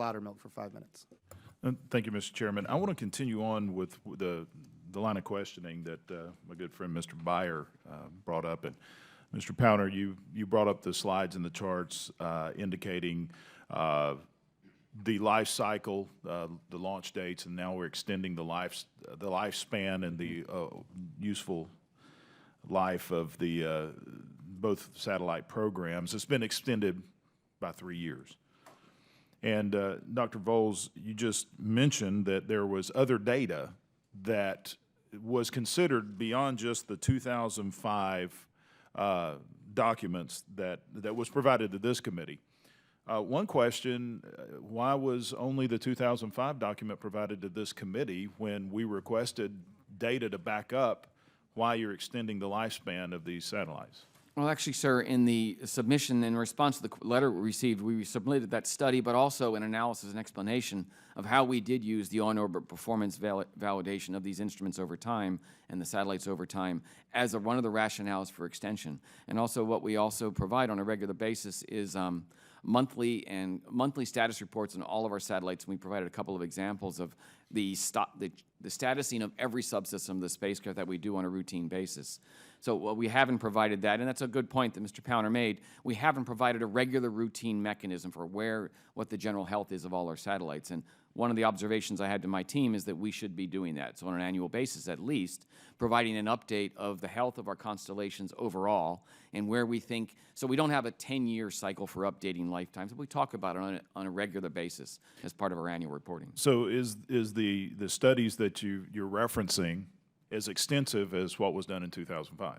Loudermilk for 5 minutes. Thank you, Mr. Chairman. I want to continue on with the line of questioning that my good friend Mr. Byer brought up. And Mr. Powner, you brought up the slides and the charts indicating the life cycle, the launch dates, and now we're extending the lifespan and the useful life of the both satellite programs. It's been extended by 3 years. And Dr. Volz, you just mentioned that there was other data that was considered beyond just the 2005 documents that was provided to this committee. One question, why was only the 2005 document provided to this committee when we requested data to back up why you're extending the lifespan of these satellites? Well, actually, sir, in the submission in response to the letter we received, we submitted that study, but also an analysis and explanation of how we did use the on-orbit performance validation of these instruments over time and the satellites over time as one of the rationales for extension. And also what we also provide on a regular basis is monthly status reports on all of our satellites, and we provided a couple of examples of the statusing of every subsystem of the spacecraft that we do on a routine basis. So we haven't provided that, and that's a good point that Mr. Powner made. We haven't provided a regular routine mechanism for what the general health is of all our satellites. And one of the observations I had to my team is that we should be doing that. So on an annual basis, at least, providing an update of the health of our constellations overall and where we think, so we don't have a 10-year cycle for updating lifetimes, but we talk about it on a regular basis as part of our annual reporting. So is the studies that you're referencing as extensive as what was done in 2005?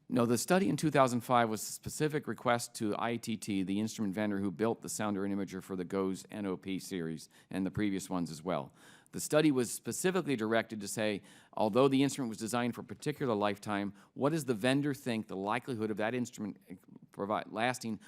No, the study in 2005 was a specific request to ITT, the instrument vendor who built the sounder and imager for the GOES NOP series and the previous ones as well. The study was specifically directed to say, although the instrument was designed for a particular lifetime, what does the vendor think the likelihood of that instrument lasting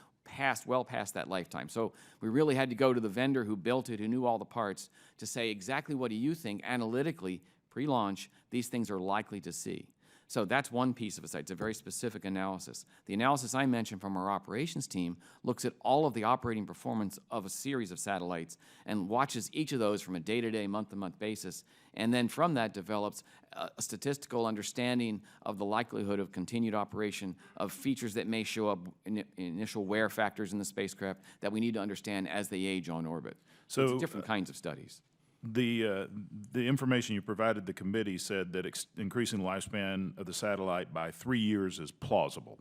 well past that lifetime? So we really had to go to the vendor who built it, who knew all the parts, to say exactly what do you think analytically, pre-launch, these things are likely to see. So that's one piece of it. It's a very specific analysis. The analysis I mentioned from our operations team looks at all of the operating performance of a series of satellites and watches each of those from a day-to-day, month-to-month basis, and then from that develops a statistical understanding of the likelihood of continued operation of features that may show up in initial wear factors in the spacecraft that we need to understand as they age on orbit. So it's different kinds of studies. The information you provided the committee said that increasing the lifespan of the satellite by 3 years is plausible.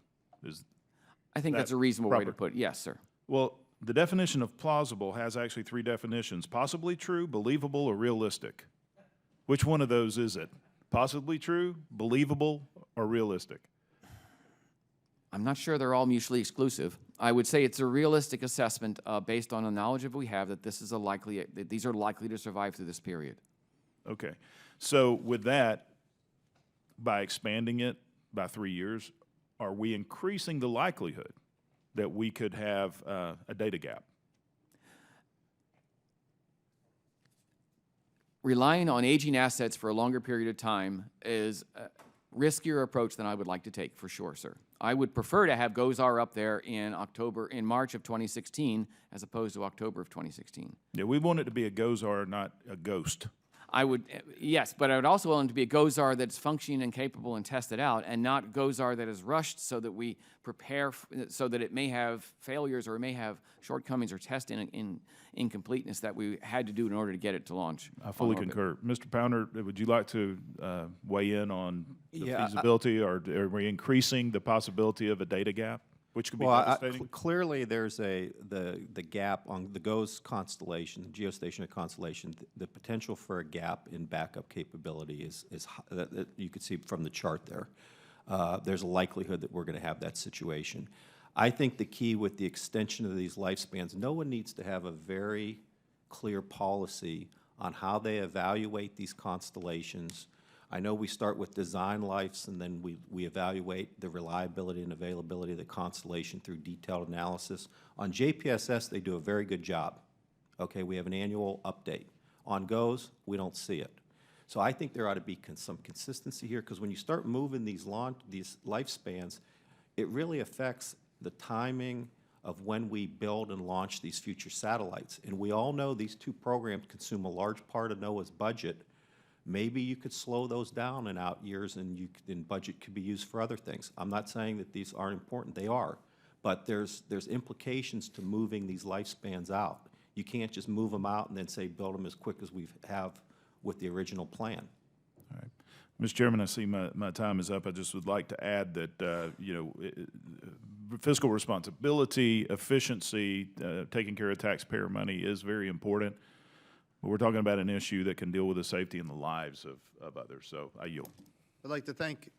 I think that's a reasonable way to put it. Yes, sir. Well, the definition of plausible has actually 3 definitions: possibly true, believable, or realistic. Which one of those is it? Possibly true, believable, or realistic? I'm not sure they're all mutually exclusive. I would say it's a realistic assessment based on the knowledge that we have that these are likely to survive through this period. Okay. So with that, by expanding it by 3 years, are we increasing the likelihood that we could have a data gap? Relying on aging assets for a longer period of time is a riskier approach than I would like to take, for sure, sir. I would prefer to have GOES-R up there in March of 2016, as opposed to October of 2016. Yeah, we want it to be a GOES-R, not a ghost. I would, yes, but I would also want it to be a GOES-R that's functioning and capable and tested out, and not GOES-R that is rushed so that we prepare, so that it may have failures or it may have shortcomings or test incompleteness that we had to do in order to get it to launch. I fully concur. Mr. Powner, would you like to weigh in on the feasibility, or are we increasing the possibility of a data gap, which could be devastating? Clearly, there's the gap on the GOES constellation, the geostationary constellation. The potential for a gap in backup capability is you could see from the chart there. There's a likelihood that we're going to have that situation. I think the key with the extension of these lifespans, no one needs to have a very clear policy on how they evaluate these constellations. I know we start with design lives, and then we evaluate the reliability and availability of the constellation through detailed analysis. On JPSS, they do a very good job. Okay, we have an annual update. On GOES, we don't see it. So I think there ought to be some consistency here, because when you start moving these lifespans, it really affects the timing of when we build and launch these future satellites. And we all know these two programs consume a large part of NOAA's budget. Maybe you could slow those down in out years and budget could be used for other things. I'm not saying that these aren't important, they are. But there's implications to moving these lifespans out. You can't just move them out and then say build them as quick as we have with the original plan. All right. Mr. Chairman, I see my time is up. I just would like to add that, fiscal responsibility, efficiency, taking care of taxpayer money is very important. But we're talking about an issue that can deal with the safety and the lives of others. So I yield. I'd like to thank